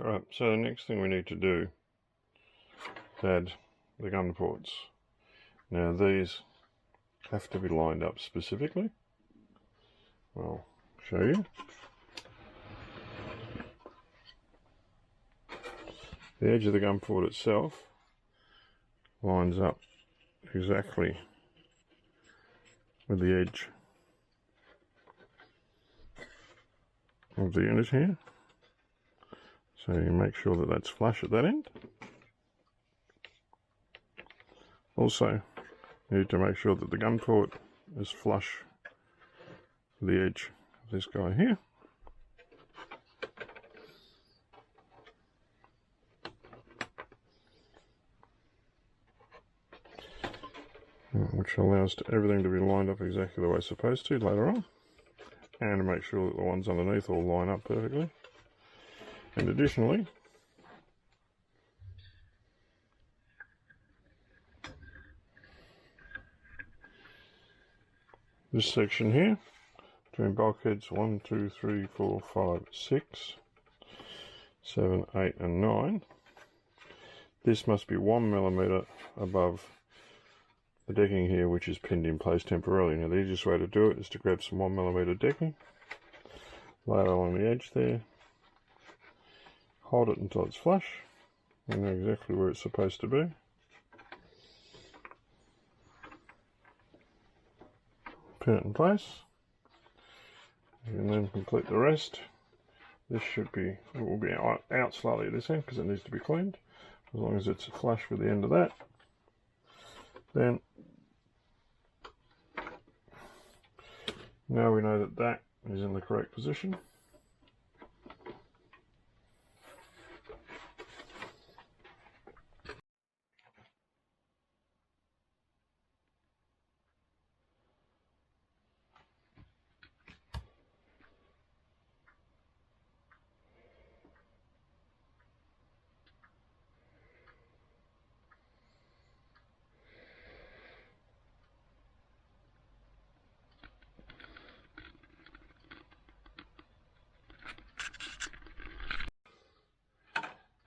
Alright, so the next thing we need to do is add the gun ports. Now these have to be lined up specifically. I'll show you. The edge of the gun port itself lines up exactly with the edge of the unit here. So you make sure that that's flush at that end. Also, you need to make sure that the gun port is flush with the edge of this guy here. Which allows everything to be lined up exactly the way it's supposed to later on. And to make sure that the ones underneath all line up perfectly. And additionally, this section here, between bulkheads 1, 2, 3, 4, 5, 6, 7, 8 and 9, this must be 1 millimeter above the decking here, which is pinned in place temporarily. Now the easiest way to do it is to grab some 1 millimeter decking, lay it along the edge there, hold it until it's flush, and know exactly where it's supposed to be. Pin it in place, and then complete the rest. This it will be out slightly at this end because it needs to be cleaned. As long as it's flush with the end of that, then now we know that that is in the correct position.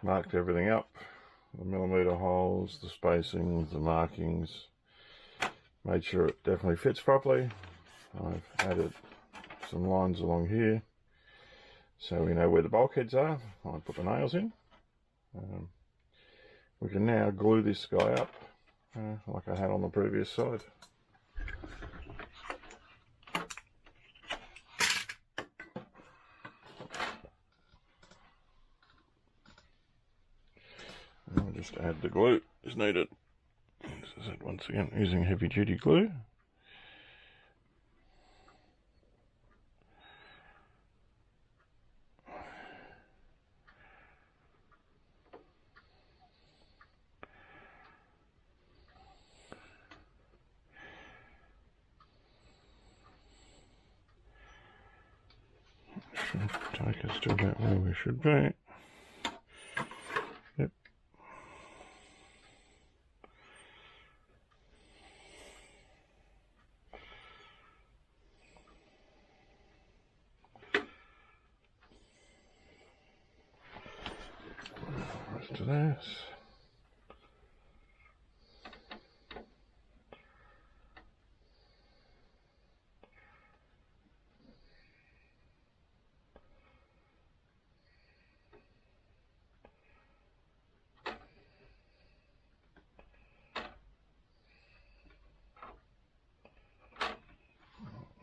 Marked everything up, the millimeter holes, the spacing, the markings, made sure it definitely fits properly. I've added some lines along here so we know where the bulkheads are. I put the nails in. We can now glue this guy up like I had on the previous side. I'll just add the glue as needed. This is it once again, using heavy duty glue. Should take us to about where we should be. Yep. Rest of this.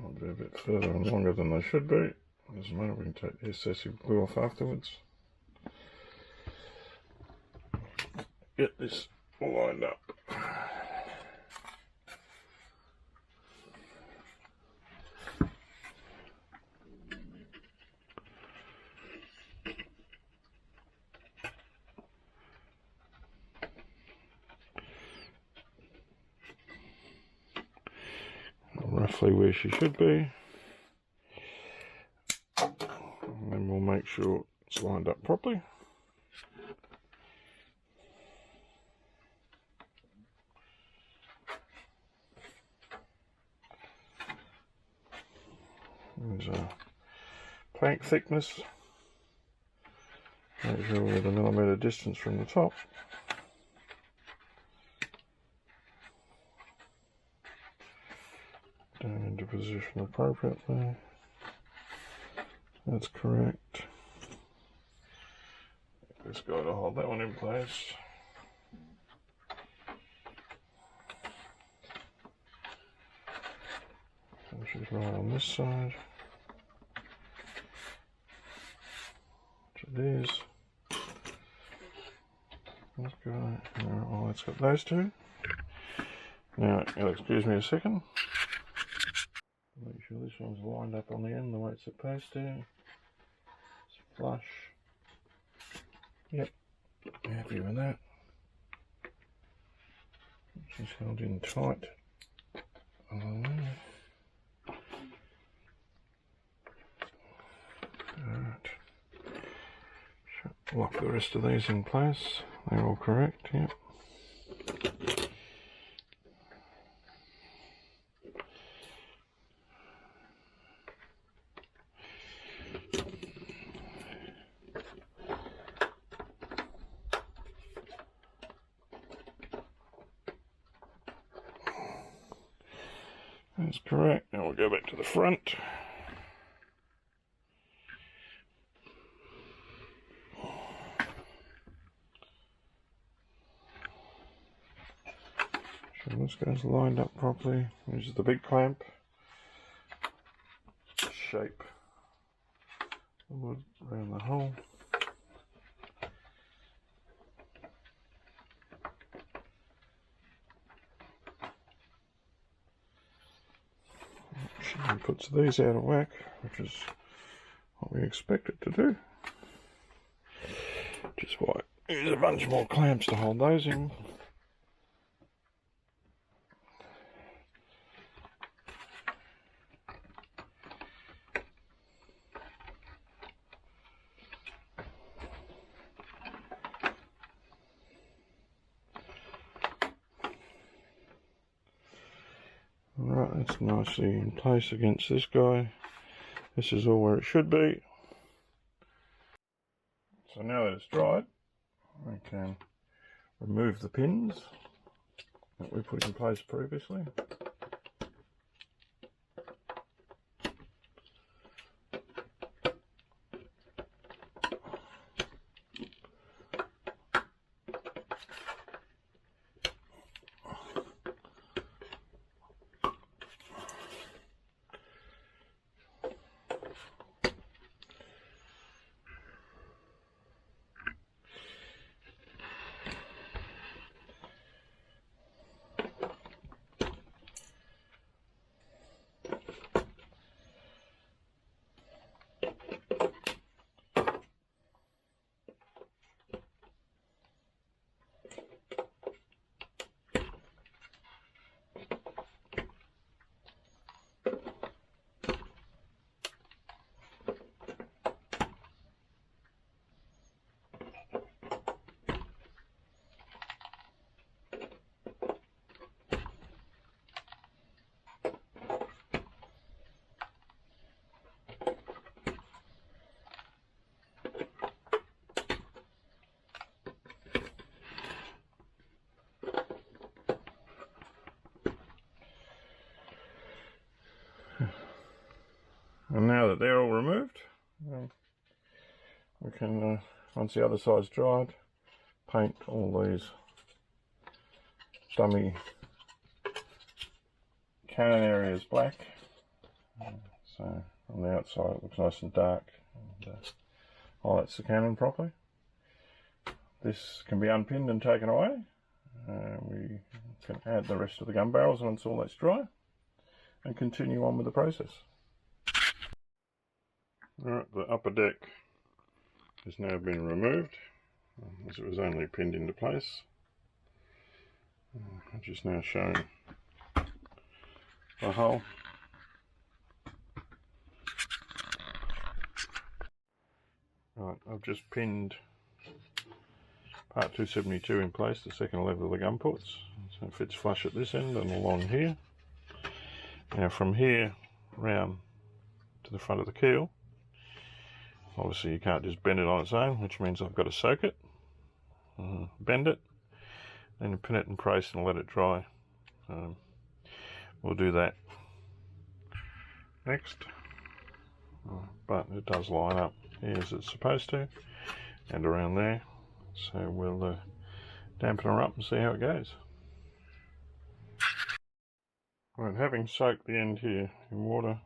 I'll be a bit further and longer than they should be. Doesn't matter, we can take the excessive glue off afterwards. Get this all lined up. Roughly where she should be, and then we'll make sure it's lined up properly. There's a plank thickness Make sure we're at a millimetre distance from the top. Down into position appropriately. That's correct. Just got to hold that one in place. She's right on this side. Which it is. Okay. Well, let's get those two. Now, you'll excuse me a second. Make sure this one's lined up on the end the way it's supposed to. It's flush. Yep, happy with that. Just held in tight. Alright. Lock the rest of these in place. They're all correct, yep. That's correct. Now we'll go back to the front. So this goes lined up properly. This is the big clamp. Shape the wood around the hole. And puts these out of whack, which is what we expect it to do. Just why there's a bunch more clamps to hold those in. Right, that's nicely in place against this guy. This is all where it should be. So now that it's dried, we can remove the pins that we put in place previously. And now that they're all removed, we can, once the other side's dried, paint all these dummy cannon areas black. So on the outside it looks nice and dark and highlights the cannon properly. This can be unpinned and taken away. We can add the rest of the gun barrels once all that's dry and continue on with the process. Alright, the upper deck has now been removed as it was only pinned into place. I've just now shown the hole. Right, I've just pinned part 272 in place, the second level of the gun ports, so it fits flush at this end and along here. Now from here round to the front of the keel, Obviously you can't just bend it on its own, which means I've got to soak it, bend it, then pin it in place and let it dry. We'll do that next. But it does line up here as it's supposed to, and around there, so we'll dampen her up and see how it goes. Right, having soaked the end here in water,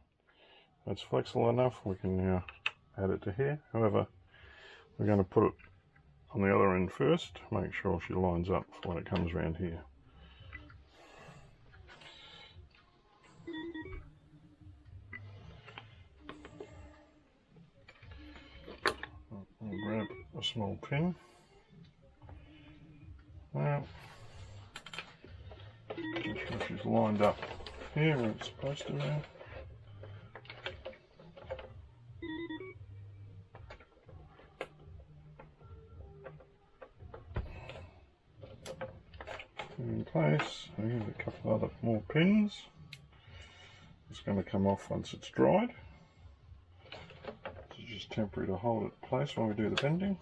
that's flexible enough, we can now add it to here. However, we're going to put it on the other end first, make sure she lines up for when it comes around here. I'll grab a small pin. Now, make sure she's lined up here where it's supposed to be. In place, I use a couple of other more pins. It's going to come off once it's dried. It's just temporary to hold it in place while we do the bending.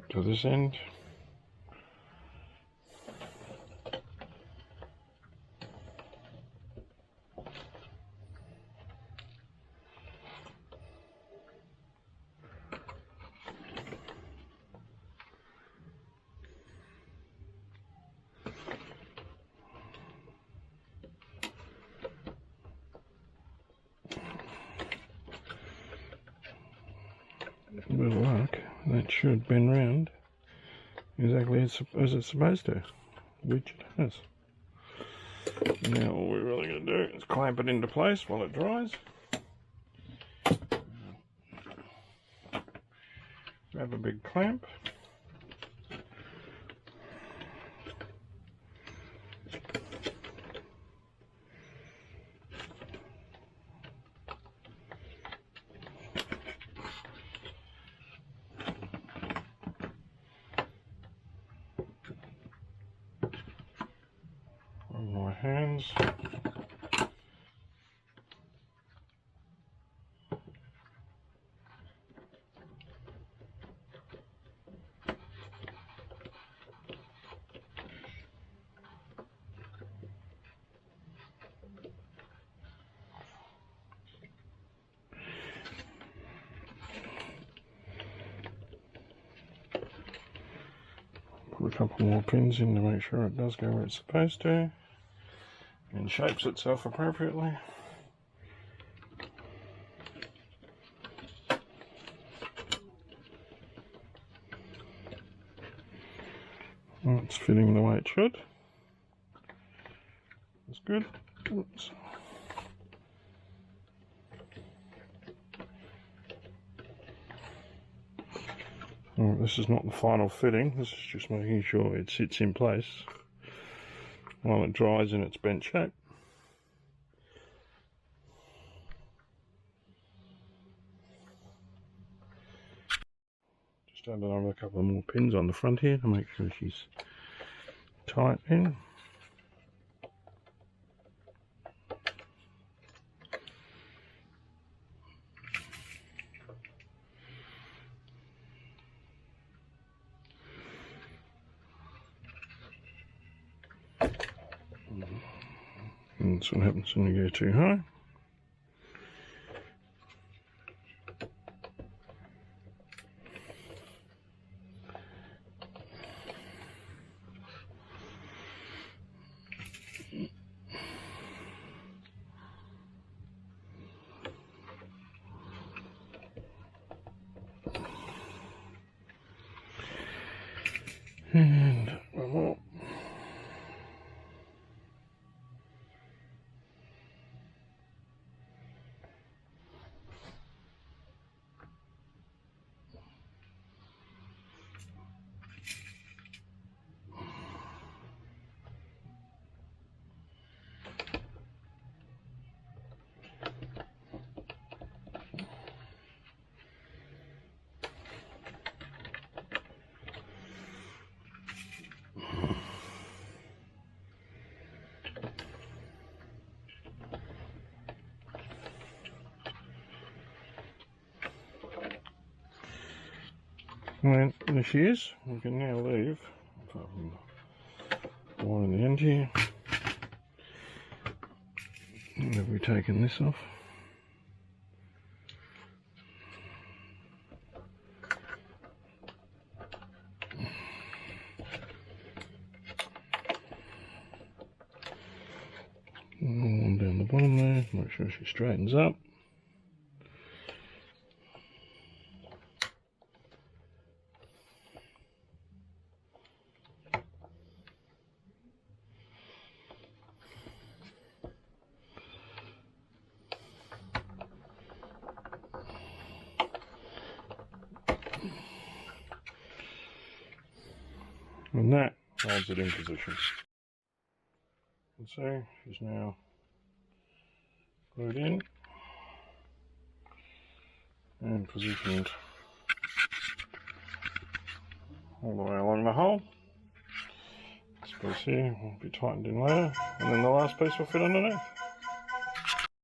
To this end. With luck, that should bend round exactly as it's supposed to, which it has. Now all we're really going to do is clamp it into place while it dries. Grab a big clamp. On my hands. Put a couple more pins in to make sure it does go where it's supposed to and shapes itself appropriately. Well, it's fitting the way it should. That's good. Oops. Well, this is not the final fitting, this is just making sure it sits in place while it dries in its bent shape. Just add another couple of more pins on the front here to make sure she's tight in. And that's what happens when you go too high. And one more. And there she is. We can now leave, apart from the one in the end here. And have we taken this off? One down the bottom there, make sure she straightens up. And that holds it in position. And so she's now glued in and positioned all the way along the hole. This piece here will be tightened in later, and then the last piece will fit underneath.